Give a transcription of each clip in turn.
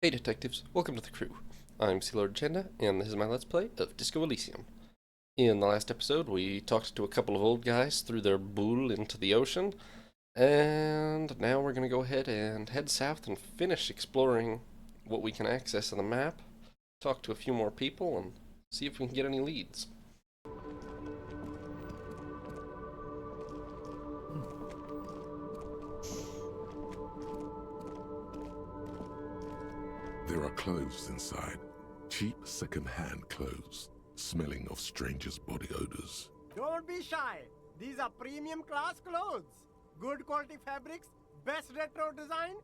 Hey detectives, welcome to the crew. I'm Siileng, and this is my Let's Play of Disco Elysium. In the last episode, we talked to a couple of old guys, threw their boule into the ocean, and now we're going to go ahead and head south and finish exploring what we can access on the map, talk to a few more people, and see if we can get any leads. There are clothes inside. Cheap second-hand clothes, smelling of strangers' body odors. Don't be shy. These are premium class clothes. Good quality fabrics, best retro design.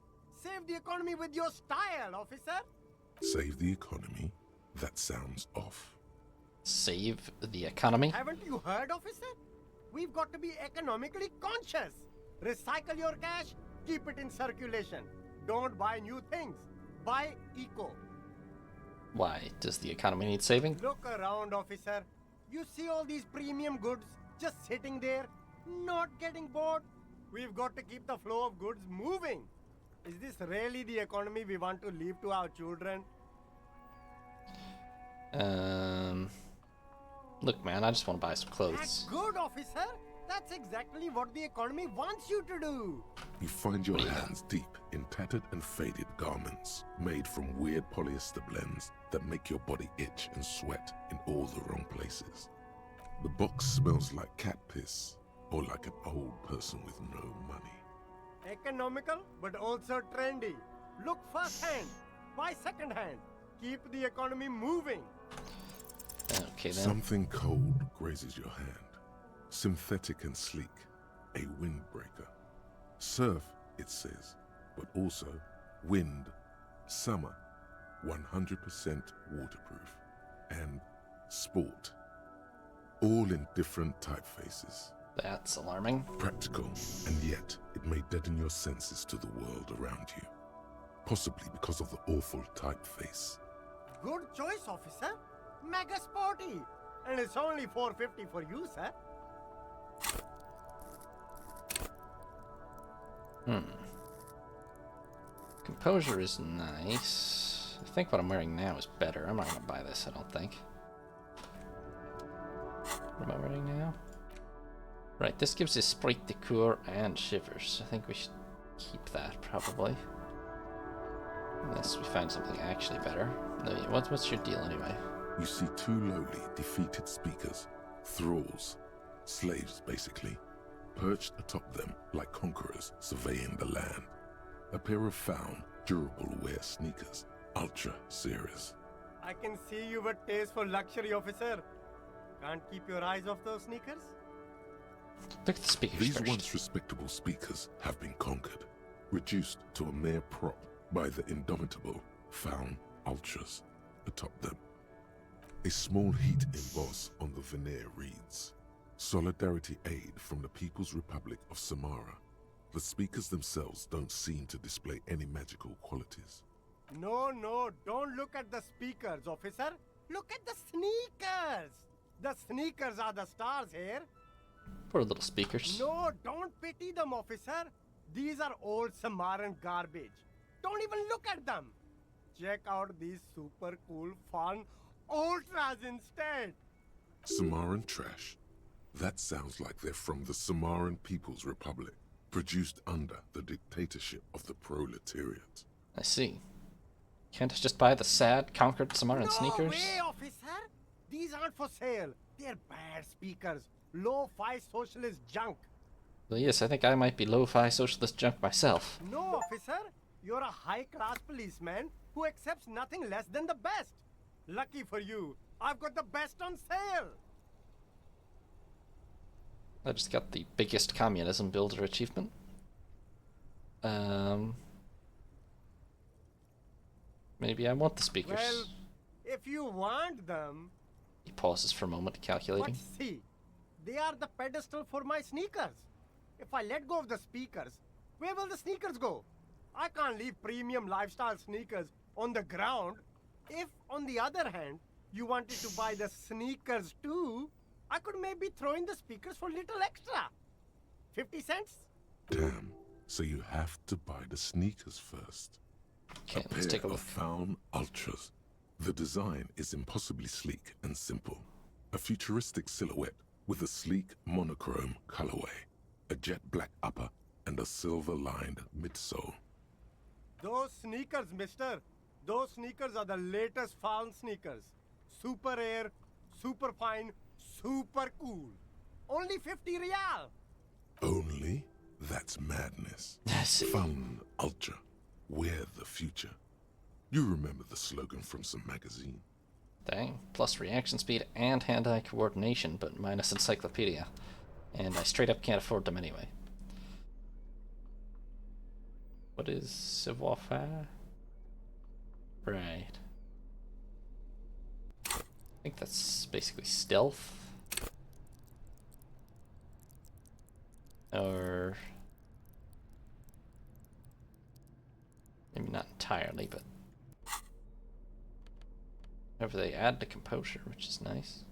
Save the economy with your style, officer. Save the economy? That sounds off. Save the economy? Haven't you heard, officer? We've got to be economically conscious. Recycle your cash, keep it in circulation. Don't buy new things. Buy eco. Why, does the economy need saving? Look around, officer. You see all these premium goods just sitting there, not getting bored? We've got to keep the flow of goods moving. Is this really the economy we want to leave to our children? Look man, I just want to buy some clothes. That's good, officer. That's exactly what the economy wants you to do. You find your hands deep in tattered and faded garments made from weird polyester blends that make your body itch and sweat in all the wrong places. The box smells like cat piss or like an old person with no money. Economical, but also trendy. Look first-hand, buy second-hand. Keep the economy moving. Okay then. Something cold grazes your hand. Synthetic and sleek, a windbreaker. Surf, it says, but also wind, summer, 100% waterproof, and sport. All in different typefaces. That's alarming. Practical, and yet it may deaden your senses to the world around you. Possibly because of the awful typeface. Good choice, officer. Mega sporty. And it's only $4.50 for you, sir. Composure is nice. I think what I'm wearing now is better. I'm not gonna buy this, I don't think. What am I wearing now? Right, this gives esprit de corps and shivers. I think we should keep that, probably. Unless we find something actually better. No, what's your deal anyway? You see two lowly, defeated speakers, thralls, slaves basically, perched atop them like conquerors surveying the land. A pair of found, durable wear sneakers, ultra series. I can see you've a taste for luxury, officer. Can't keep your eyes off those sneakers? Look at the speakers These first. once respectable speakers have been conquered, reduced to a mere prop by the indomitable found ultras atop them. A small heat emboss on the veneer reads, Solidarity Aid from the People's Republic of Samara. The speakers themselves don't seem to display any magical qualities. No, don't look at the speakers, officer. Look at the sneakers. The sneakers are the stars here. Poor little speakers. No, don't pity them, officer. These are old Samaran garbage. Don't even look at them. Check out these super cool, fun ultras instead. Samaran trash. That sounds like they're from the Samaran People's Republic, produced under the dictatorship of the proletariat. I see. Can't I just buy the sad, conquered Samaran sneakers? No way, officer. These aren't for sale. They're bad speakers. Low-fi socialist junk. Well, yes, I think I might be lo-fi socialist junk myself. No, officer. You're a high-class policeman who accepts nothing less than the best. Lucky for you, I've got the best on sale. I just got the biggest communism builder achievement. Maybe I want the speakers. Well, if you want them... He pauses for a moment, calculating. But see, they are the pedestal for my sneakers. If I let go of the speakers, where will the sneakers go? I can't leave premium lifestyle sneakers on the ground. If, on the other hand, you wanted to buy the sneakers too, I could maybe throw in the speakers for little extra. 50 cents? Damn, so you have to buy the sneakers first. Okay, A let's pair take a of look. Faun Ultras. The design is impossibly sleek and simple. A futuristic silhouette with a sleek monochrome colorway, a jet black upper, and a silver-lined midsole. Those sneakers, mister. Those sneakers are the latest Faun sneakers. Super air, super fine, super cool. Only 50 real. Only? That's madness. I see. Faun Ultra. We're the future. You remember the slogan from some magazine? Dang. Plus reaction speed and hand-eye coordination, but minus encyclopedia. And I straight up can't afford them anyway. What is savoir-faire? Right. I think that's basically stealth. Or maybe not entirely, but however they add to composure, which is nice.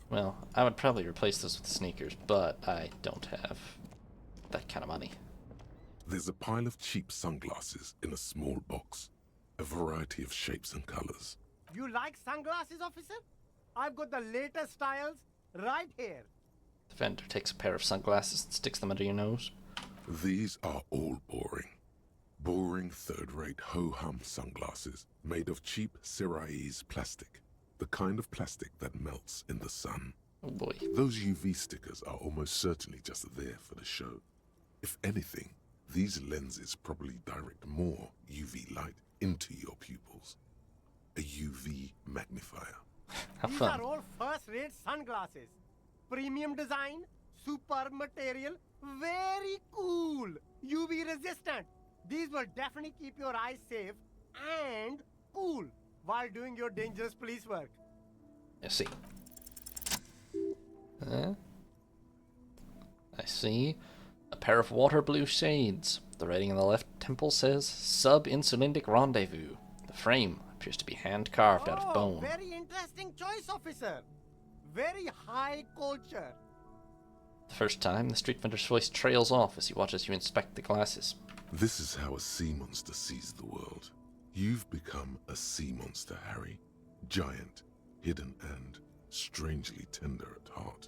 Well, I would probably replace those with sneakers, but I don't have that kind of money. There's a pile of cheap sunglasses in a small box. A variety of shapes and colors. You like sunglasses, officer? I've got the latest styles right here. The vendor takes a pair of sunglasses and sticks them under your nose. These are all boring. Boring third-rate ho-hum sunglasses made of cheap Syrahese plastic. The kind of plastic that melts in the sun. Oh boy. Those UV stickers are almost certainly just there for the show. If anything, these lenses probably direct more UV light into your pupils. A UV magnifier. Have These fun. are all first-rate sunglasses. Premium design, superb material, very cool, UV resistant. These will definitely keep your eyes safe and cool while doing your dangerous police work. I see. I see. A pair of water blue shades. The writing on the left temple says Sub-Insulindic Rendezvous. The frame appears to be hand-carved out of bone. Very interesting choice, officer. Very high culture. The first time, the street vendor's voice trails off as he watches you inspect the glasses. This is how a sea monster sees the world. You've become a sea monster, Harry. Giant, hidden, and strangely tender at heart.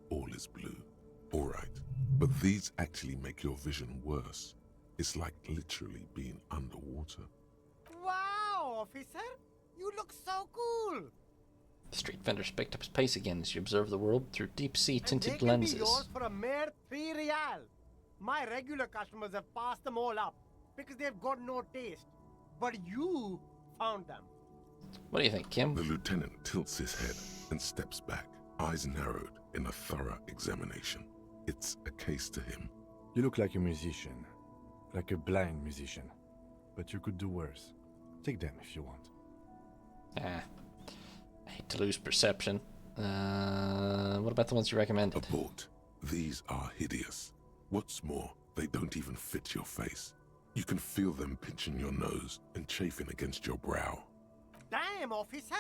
All is blue. All right, but these actually make your vision worse. It's like literally being underwater. Wow, officer. You look so cool. The street vendor picked up his pace again as you observe the world through deep-sea And tinted they can lenses. be yours for a mere 3 real. My regular customers have passed them all up because they've got no taste. But you found them. What do you think, Kim? The lieutenant tilts his head and steps back, eyes narrowed in a thorough examination. It's a case to him. You look like a musician. Like a blind musician. But you could do worse. Take them if you want. I hate to lose perception. What about the ones you recommended? Abort. These are hideous. What's more, they don't even fit your face. You can feel them pinching your nose and chafing against your brow. Damn, officer.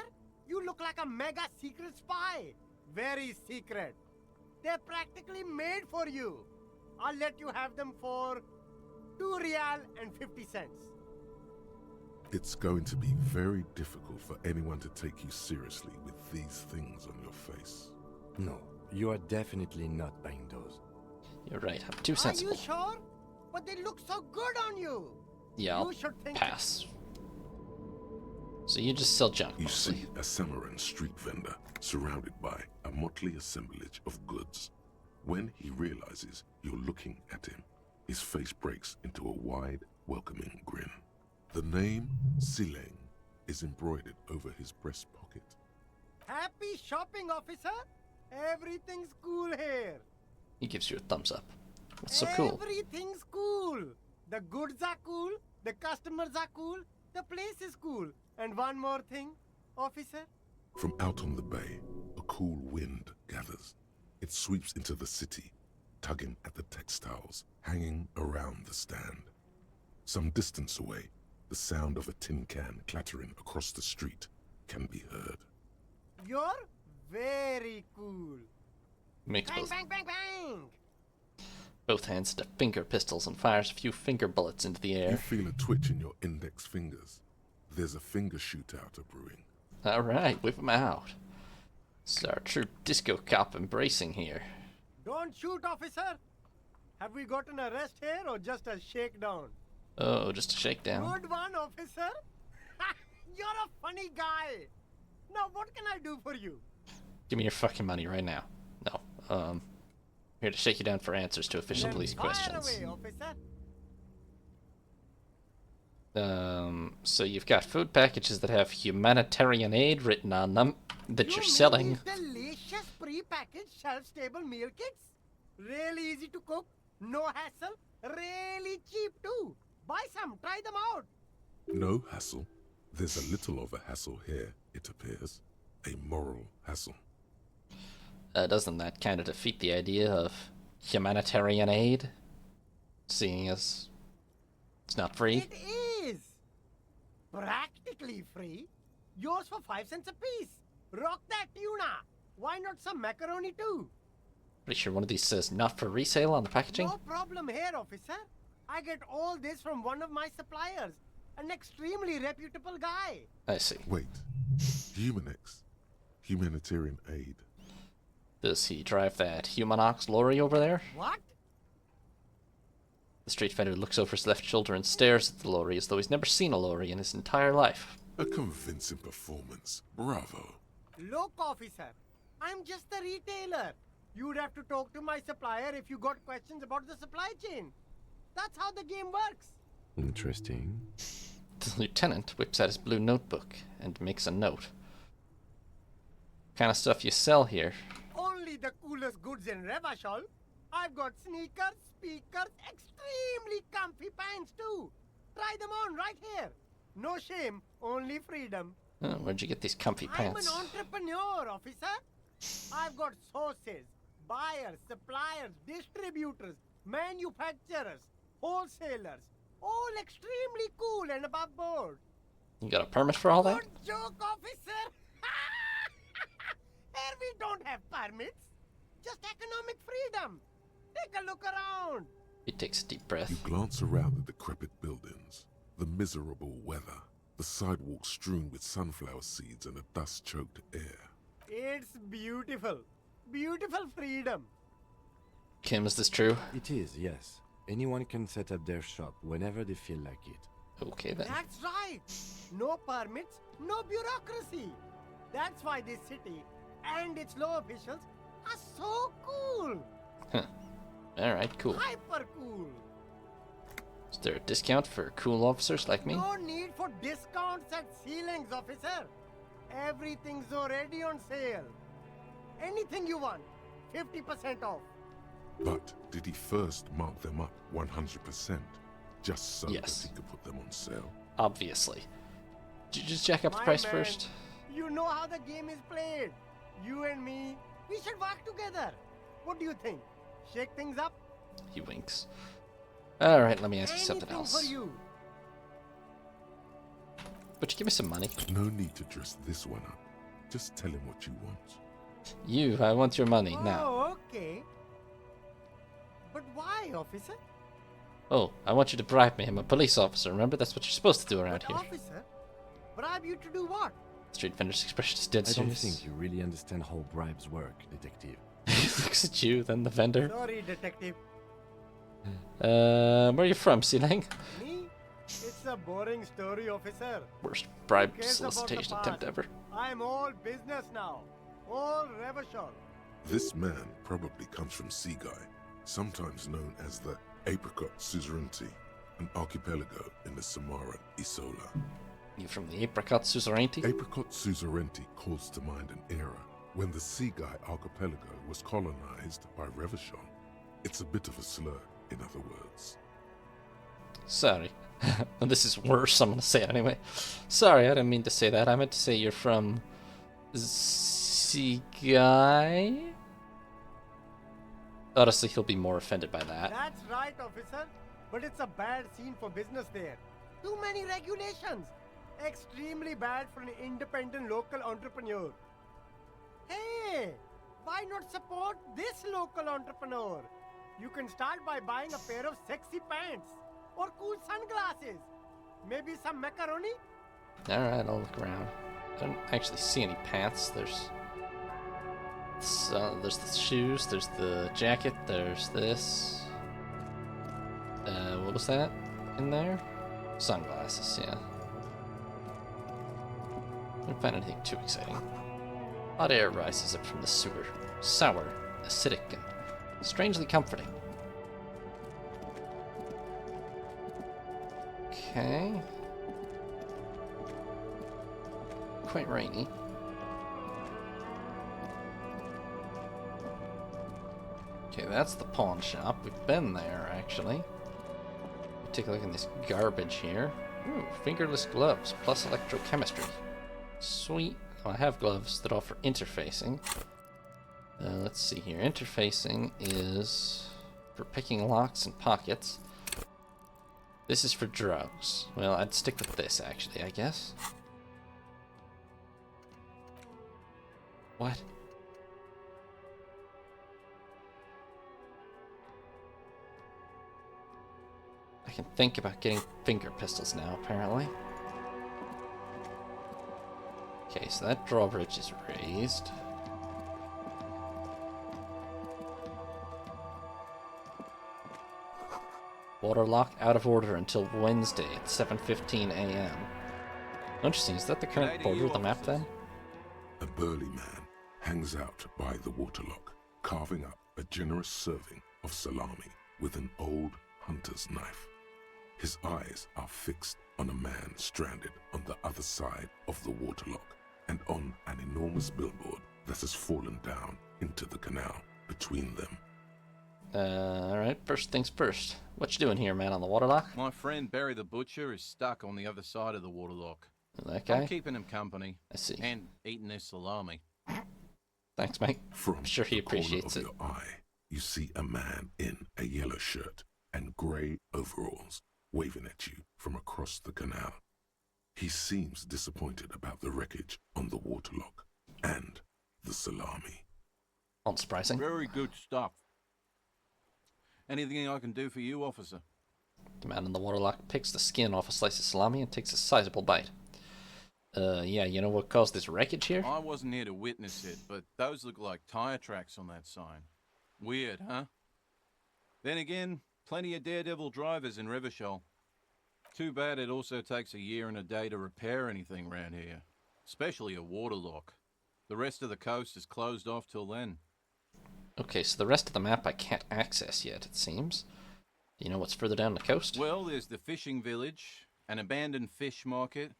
You look like a mega secret spy. Very secret. They're practically made for you. I'll let you have them for 2 real and 50 cents. It's going to be very difficult for anyone to take you seriously with these things on your face. No, you are definitely not buying those. You're right, I'm too Are sensible. you sure? But they look so good on you. Yeah, I'll You should think- pass. So you just sell junk, You mostly. see a Samaran street vendor surrounded by a motley assemblage of goods. When he realizes you're looking at him, his face breaks into a wide, welcoming grin. The name Siileng is embroidered over his breast pocket. Happy shopping, officer. Everything's cool here. He gives you a thumbs up. What's so cool? Everything's cool. The goods are cool. The customers are cool. The place is cool. And one more thing, officer. From out on the bay, a cool wind gathers. It sweeps into the city, tugging at the textiles hanging around the stand. Some distance away, the sound of a tin can clattering across the street can be heard. You're very cool. Makes Bang, both. bang, bang, bang. Both hands to finger pistols and fires a few finger bullets into the You air. feel a twitch in your index fingers. There's a finger shootout brewing. Alright, whip 'em out. This is our true disco cop embracing here. Don't shoot, officer. Have we got an arrest here or just a shakedown? Oh, just a shakedown. Good one, officer. You're a funny guy. Now, what can I do for you? Give me your fucking money right now. No, here to shake you down for answers to official Then police fire questions. away, officer. So you've got food packages that have humanitarian aid written on them that You you're mean selling. these delicious pre-packaged shelf-stable meal kits? Really easy to cook, no hassle, really cheap too. Buy some, try them out. No hassle. There's a little of a hassle here, it appears. A moral hassle. Doesn't that kind of defeat the idea of humanitarian aid? Seeing as it's not free? It is practically free. Yours for 5 cents a piece. Rock that tuna. Why not some macaroni too? Pretty sure one of these says not for resale on the packaging? No problem here, officer. I get all this from one of my suppliers, an extremely reputable guy. I see. Wait. Humanex. Humanitarian aid. Does he drive that Humanox lorry over there? What? The street vendor looks over his left shoulder and stares at the lorry as though he's never seen a lorry in his entire life. A convincing performance. Bravo. Look, officer, I'm just a retailer. You'd have to talk to my supplier if you got questions about the supply chain. That's how the game works. Interesting. The lieutenant whips out his blue notebook and makes a note. Kind of stuff you sell here? Only the coolest goods in Revachol. I've got sneakers, speakers, extremely comfy pants too. Try them on right here. No shame, only freedom. Oh, where'd you get these comfy pants? I'm an entrepreneur, officer. I've got sources, buyers, suppliers, distributors, manufacturers, wholesalers, all extremely cool and above board. You got a permit for all that? Good joke, officer. Here we don't have permits, just economic freedom. Take a look around. He takes a deep You breath. glance around the decrepit buildings, the miserable weather, the sidewalks strewn with sunflower seeds and a dust-choked air. It's beautiful. Beautiful freedom. Kim, is this true? It is, yes. Anyone can set up their shop whenever they feel like it. Okay then. That's right. No permits, no bureaucracy. That's why this city and its law officials are so cool. Alright, cool. Hyper cool. Is there a discount for cool officers like me? No need for discounts at Siileng's, officer. Everything's already on sale. Anything you want, 50% off. But did he first mark them up 100%, just so Yes. that he could put them on sale? Obviously. Did you just jack up the My price man, first? You know how the game is played. You and me, we should work together. What do you think? Shake things up? He winks. Alright, let me ask you something Anything else. for you. Would you give me some money? No need to dress this one up. Just tell him what you want. I want your money now. Oh, okay. But why, officer? Oh, I want you to bribe me. I'm a police officer, remember? That's what you're supposed to do around But here. officer, bribe you to do what? Street vendor's expression is dead I don't serious. think you really understand how bribes work, detective. He looks at you, then the vendor. Sorry, detective. Where are you from, Siileng? Me? It's a boring story, officer. Worst bribe Who cares about the solicitation past? attempt ever. I'm all business now. All Revachol. This man probably comes from Seaguy, sometimes known as the Apricot Suzerainty, an archipelago in the Samaran Isola. You from the Apricot Suzerainty? Apricot Suzerainty calls to mind an era when the Seaguy archipelago was colonized by Revachol. It's a bit of a slur, in other words. Sorry. This is worse, I'm gonna say it anyway. Sorry, I didn't mean to say that. I meant to say you're from... Seaguy? Honestly, he'll be more offended by that. That's right, officer. But it's a bad scene for business there. Too many regulations. Extremely bad for an independent local entrepreneur. Hey, why not support this local entrepreneur? You can start by buying a pair of sexy pants or cool sunglasses. Maybe some macaroni? Alright, I'll look around. I don't actually see any paths. There's the shoes, there's the jacket, there's this. What was that in there? Sunglasses, yeah. Didn't find anything too exciting. Hot air rises up from the sewer. Sour, acidic, and strangely comforting. Okay. Quite rainy. Okay, that's the pawn shop. We've been there, actually. Take a look at this garbage here. Ooh, fingerless gloves plus electrochemistry. Sweet. Oh, I have gloves that offer interfacing. Let's see here. Interfacing is for picking locks and pockets. This is for drugs. Well, I'd stick with this, actually, I guess. What? I can think about getting finger pistols now, apparently. Okay, so that drawbridge is raised. Water lock out of order until Wednesday at 7:15 a.m. Interesting, is that the current border of the map then? A burly man hangs out by the waterlock, carving up a generous serving of salami with an old hunter's knife. His eyes are fixed on a man stranded on the other side of the waterlock and on an enormous billboard that has fallen down into the canal between them. Alright, first things first. What you doing here, man, on the waterlock? My friend Barry the Butcher is stuck on the other side of the waterlock. That guy? I'm keeping him company. I see. And eating his salami. Thanks, mate. From I'm sure he the corner appreciates of it. your eye, you see a man in a yellow shirt and grey overalls waving at you from across the canal. He seems disappointed about the wreckage on the waterlock and the salami. Unsurprising. Very good stuff. Anything I can do for you, officer? The man in the waterlock picks the skin off a slice of salami and takes a sizable bite. Yeah, you know what caused this wreckage here? I wasn't here to witness it, but those look like tire tracks on that sign. Weird, huh? Then again, plenty of daredevil drivers in Rivershoal. Too bad it also takes a year and a day to repair anything around here. Especially a waterlock. The rest of the coast is closed off till then. Okay, so the rest of the map I can't access yet, it seems. Do you know what's further down the coast? Well, there's the fishing village, an abandoned fish market,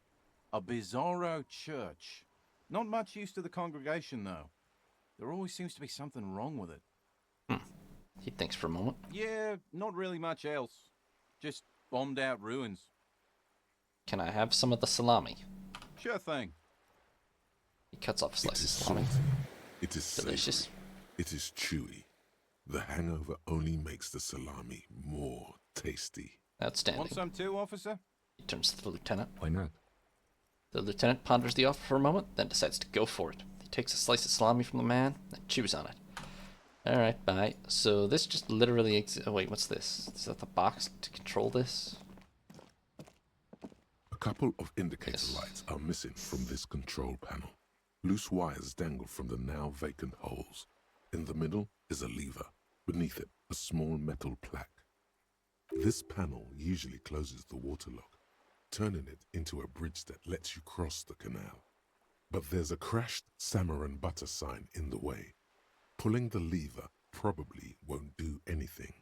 a bizarro church. Not much use to the congregation, though. There always seems to be something wrong with it. He thinks for a moment. Yeah, not really much else. Just bombed out ruins. Can I have some of the salami? Sure thing. He cuts off a It slice of is salami. salty. It is Delicious. savory. It is chewy. The hangover only makes the salami more tasty. Outstanding. Want some too, officer? He turns to the lieutenant. Why not? The lieutenant ponders the offer for a moment, then decides to go for it. He takes a slice of salami from the man and chews on it. Alright, bye. So this just literally... oh wait, what's this? Is that the box to control this? A couple of indicator Yes. lights are missing from this control panel. Loose wires dangle from the now vacant holes. In the middle is a lever. Beneath it, a small metal plaque. This panel usually closes the waterlock, turning it into a bridge that lets you cross the canal. But there's a crashed salmon and butter sign in the way. Pulling the lever probably won't do anything.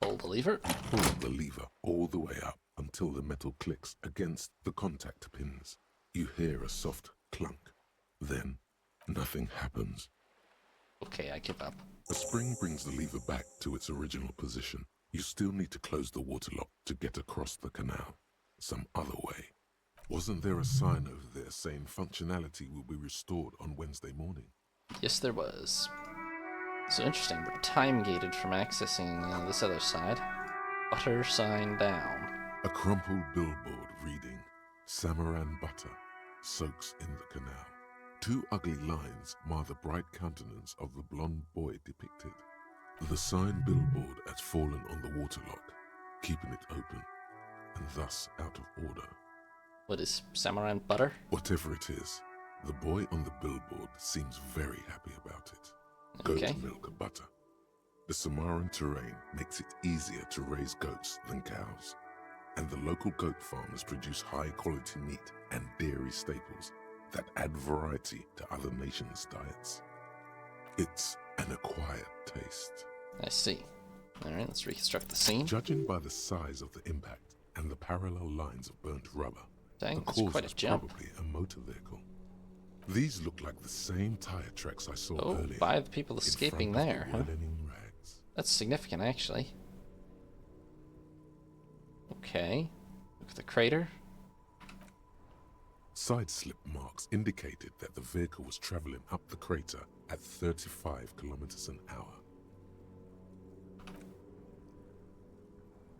Pull the lever. Pull the lever all the way up until the metal clicks against the contact pins. You hear a soft clunk. Then, nothing happens. Okay, I give up. A spring brings the lever back to its original position. You still need to close the waterlock to get across the canal. Some other way. Wasn't there a sign over there saying functionality will be restored on Wednesday morning? Yes, there was. So interesting, we're time-gated from accessing this other side. Butter sign down. A crumpled billboard reading, Samaran butter soaks in the canal. Two ugly lines mar the bright countenance of the blonde boy depicted. The sign billboard has fallen on the waterlock, keeping it open, and thus out of order. What is samurai and butter? Whatever it is, the boy on the billboard seems very happy about it. Okay. Goat milk butter. The Samaran terrain makes it easier to raise goats than cows, and the local goat farmers produce high-quality meat and dairy staples that add variety to other nations' diets. It's an acquired taste. I see. Alright, let's reconstruct the scene. Judging by the size of the impact and the parallel lines of burnt rubber, Dang, the that's cause quite a was jump. probably a motor vehicle. These look like the same tire tracks I saw Oh, earlier. by the people escaping in front there, of huh? the whirling rags. That's significant, actually. Okay. Look at the crater. Side slip marks indicated that the vehicle was traveling up the crater at 35 kilometers an hour.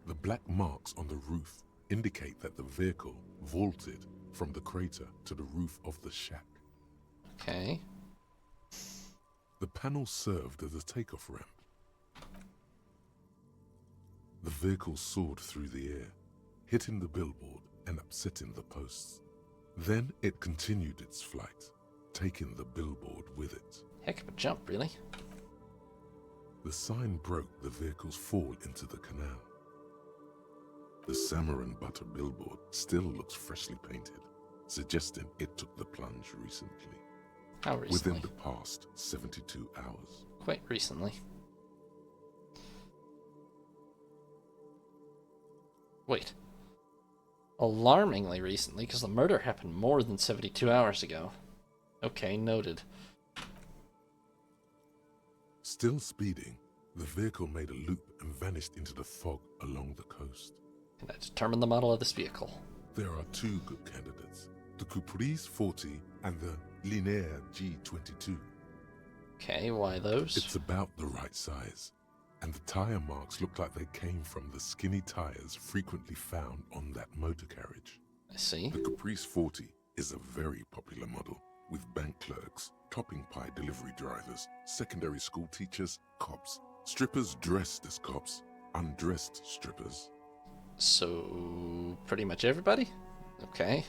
The black marks on the roof indicate that the vehicle vaulted from the crater to the roof of the shack. Okay. The panel served as a takeoff ramp. The vehicle soared through the air, hitting the billboard and upsetting the posts. Then it continued its flight, taking the billboard with it. Heck of a jump, really. The sign broke the vehicle's fall into the canal. The Samaran butter billboard still looks freshly painted, suggesting it took the plunge recently. How recently? Within the past 72 hours. Quite recently. Wait. Alarmingly recently, because the murder happened more than 72 hours ago. Okay, noted. Still speeding, the vehicle made a loop and vanished into the fog along the coast. Can I determine the model of this vehicle? There are two good candidates, the Caprice 40 and the Linear G22. Okay, why those? It's about the right size, and the tire marks look like they came from the skinny tires frequently found on that motor carriage. I see. The Caprice 40 is a very popular model, with bank clerks, topping pie delivery drivers, secondary school teachers, cops, strippers dressed as cops, undressed strippers. So, pretty much everybody? Okay.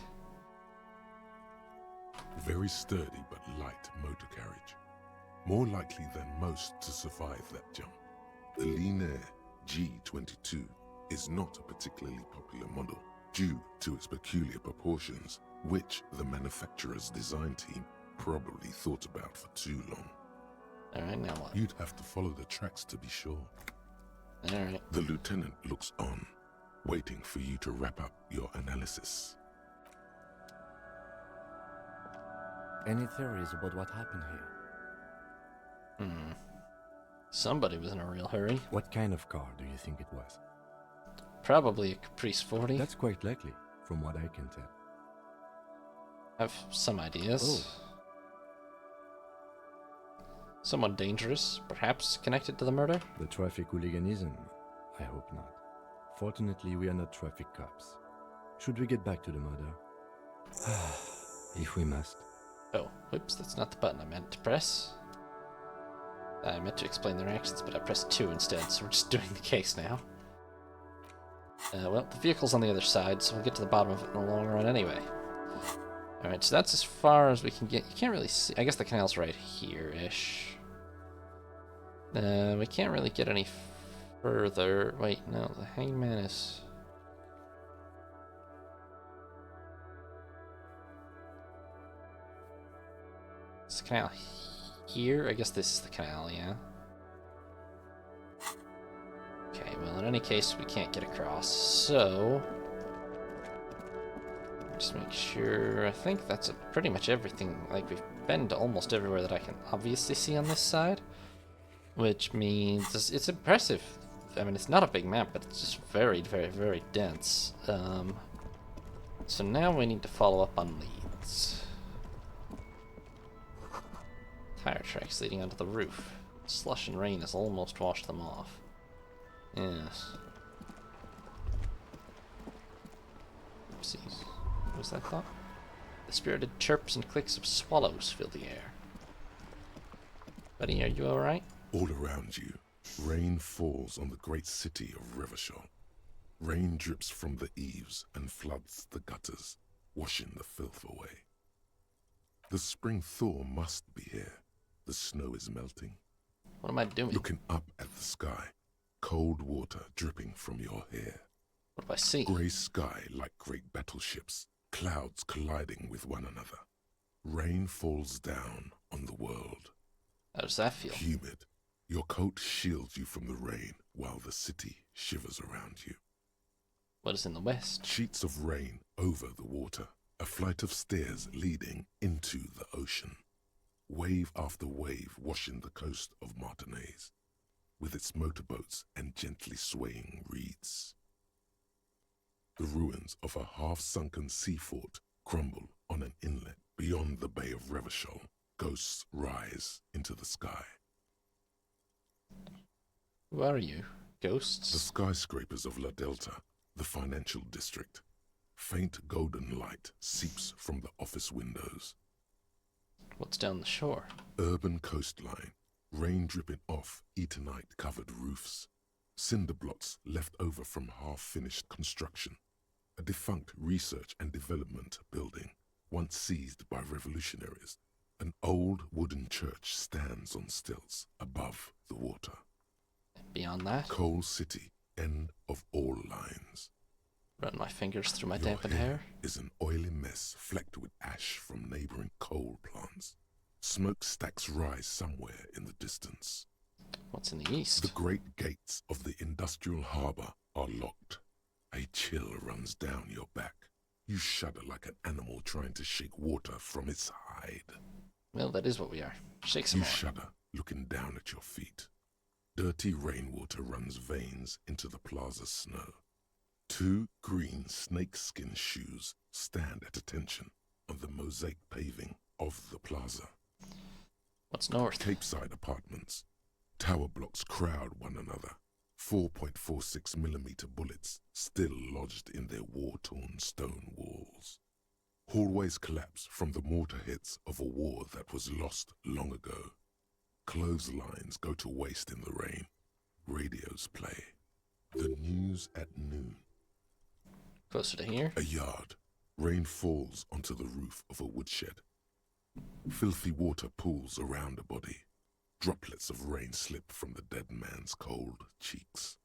Very sturdy but light motor carriage. More likely than most to survive that jump. The Linear G22 is not a particularly popular model due to its peculiar proportions, which the manufacturer's design team probably thought about for too long. Alright, now what? You'd have to follow the tracks to be sure. Alright. The lieutenant looks on, waiting for you to wrap up your analysis. Any theories about what happened here? Somebody was in a real hurry. What kind of car do you think it was? Probably a Caprice 40. That's quite likely, from what I can tell. I have some ideas. Someone dangerous, perhaps connected to the murder? The traffic hooliganism? I hope not. Fortunately, we are not traffic cops. Should we get back to the murder? If we must. Oh, whoops, that's not the button I meant to press. I meant to explain their actions, but I pressed 2 instead, so we're just doing the case now. Well, the vehicle's on the other side, so we'll get to the bottom of it in the long run anyway. Alright, so that's as far as we can get. You can't really see. I guess the canal's right here-ish. We can't really get any further. Wait, no, the hangman is... Is the canal here? I guess this is the canal, yeah. Okay, well, in any case, we can't get across, so... Just make sure... I think that's pretty much everything. Like, we've been to almost everywhere that I can obviously see on this side. Which means... It's impressive. I mean, it's not a big map, but it's just very, very, very dense. So now we need to follow up on leads. Tire tracks leading onto the roof. Slush and rain has almost washed them off. Yes. Oopsies. What was that thought? The spirited chirps and clicks of swallows fill the air. Buddy, are you alright? All around you, Rain falls on the great city of Revachol. Rain drips from the eaves and floods the gutters, washing the filth away. The spring thaw must be here. The snow is melting. What am I doing? Looking up at the sky, cold water dripping from your hair. What do I see? Grey sky like great battleships, clouds colliding with one another. Rain falls down on the world. How does that feel? Humid. Your coat shields you from the rain while the city shivers around you. What is in the west? Sheets of rain over the water, a flight of stairs leading into the ocean. Wave after wave washing the coast of Martinez, with its motorboats and gently swaying reeds. The ruins of a half-sunken sea fort crumble on an inlet beyond the Bay of Revachol. Ghosts rise into the sky. Who are you? The Ghosts? skyscrapers of La Delta, the financial district. Faint golden light seeps from the office windows. What's down the shore? Urban coastline, rain dripping off Eternite-covered roofs. Cinder blocks left over from half-finished construction. A defunct research and development building, once seized by revolutionaries. An old wooden church stands on stilts above the water. Beyond that? Coal City, end of all lines. Run my fingers through my Your dampened hair. is an oily mess flecked with ash from neighboring coal plants. Smokestacks rise somewhere in the distance. What's in the east? The great gates of the industrial harbour are locked. A chill runs down your back. You shudder like an animal trying to shake water from its hide. Well, that is what we are. Shake some You more. shudder, looking down at your feet. Dirty rainwater runs veins into the plaza's snow. Two green snakeskin shoes stand at attention on the mosaic paving of the plaza. What's north? Capeside apartments. Tower blocks crowd one another. 4.46mm bullets still lodged in their war-torn stone walls. Hallways collapse from the mortar hits of a war that was lost long ago. Clotheslines go to waste in the rain. Radios play. The news at noon. Closer to here? A yard. Rain falls onto the roof of a woodshed. Filthy water pools around a body. Droplets of rain slip from the dead man's cold cheeks.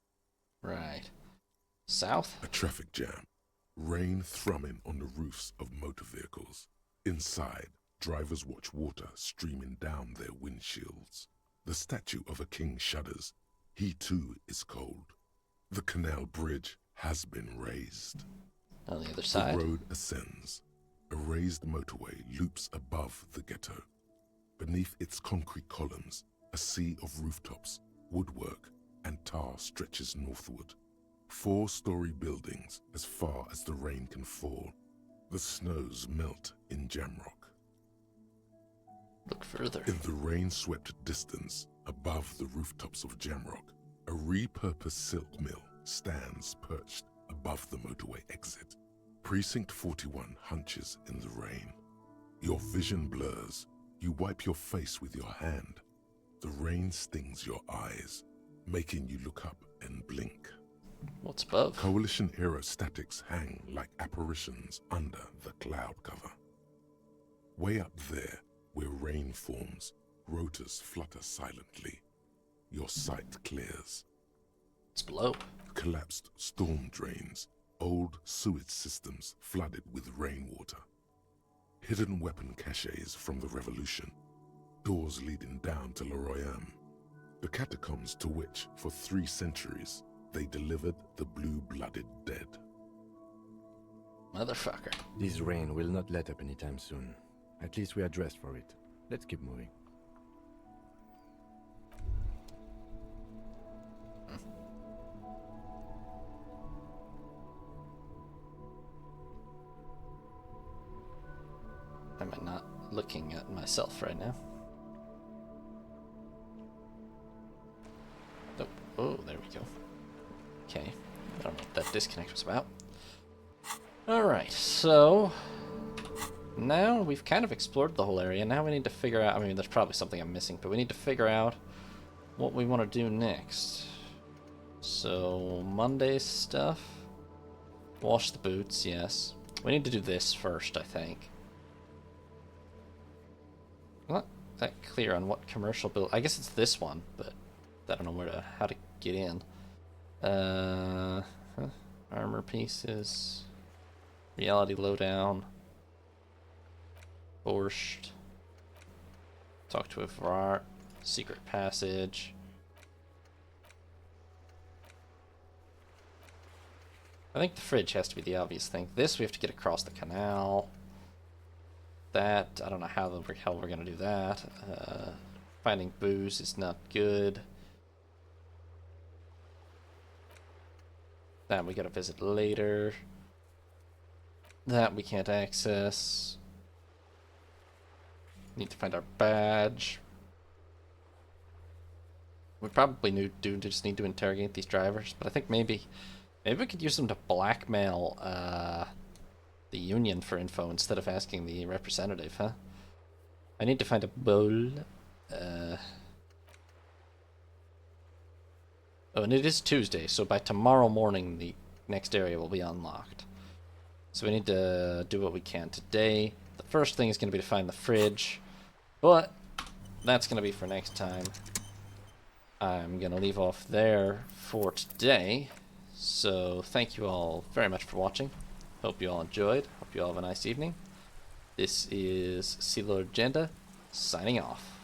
Right. South? A traffic jam. Rain thrumming on the roofs of motor vehicles. Inside, drivers watch water streaming down their windshields. The statue of a king shudders. He too is cold. The Canal bridge has been raised. On the other The side? road ascends. A raised motorway loops above the ghetto. Beneath its concrete columns, a sea of rooftops, woodwork, and tar stretches northward. 4-story buildings as far as the rain can fall. The snows melt in Jamrock. Look further. In the rain-swept distance, above the rooftops of Jamrock, a repurposed silk mill stands perched above the motorway exit. Precinct 41 hunches in the rain. Your vision blurs. You wipe your face with your hand. The rain stings your eyes, making you look up and blink. What's above? Coalition aerostatics hang like apparitions under the cloud cover. Way up there, where rain forms, rotors flutter silently. Your sight clears. It's below. Collapsed storm drains, old sewage systems flooded with rainwater. Hidden weapon caches from the revolution. Doors leading down to Le Royaume. The catacombs to which, for 3 centuries, they delivered the blue-blooded dead. Motherfucker. This rain will not let up anytime soon. At least we are dressed for it. Let's keep moving. Am I not looking at myself right now? Oh, oh, there we go. Okay. I don't know what that disconnect was about. Alright, so now we've kind of explored the whole area. Now we need to figure out, I mean, there's probably something I'm missing, but we need to figure out what we want to do next. So, Monday's stuff. Wash the boots, yes. We need to do this first, I think. Not that clear on what commercial build. I guess it's this one, but I don't know how to get in. Armor pieces. Reality lowdown. Borscht. Talk to a Vrar. Secret passage. I think the fridge has to be the obvious thing. This we have to get across the canal. That, I don't know how the hell we're gonna do that. Finding booze is not good. That we gotta visit later. That we can't access. Need to find our badge. We probably do just need to interrogate these drivers, but I think maybe we could use them to blackmail the union for info instead of asking the representative, huh? I need to find a bowl. Oh, and it is Tuesday, so by tomorrow morning the next area will be unlocked. So we need to do what we can today. The first thing is going to be to find the fridge, but that's going to be for next time. I'm going to leave off there for today. So thank you all very much for watching. Hope you all enjoyed. Hope you all have a nice evening. This is Siileng, signing off.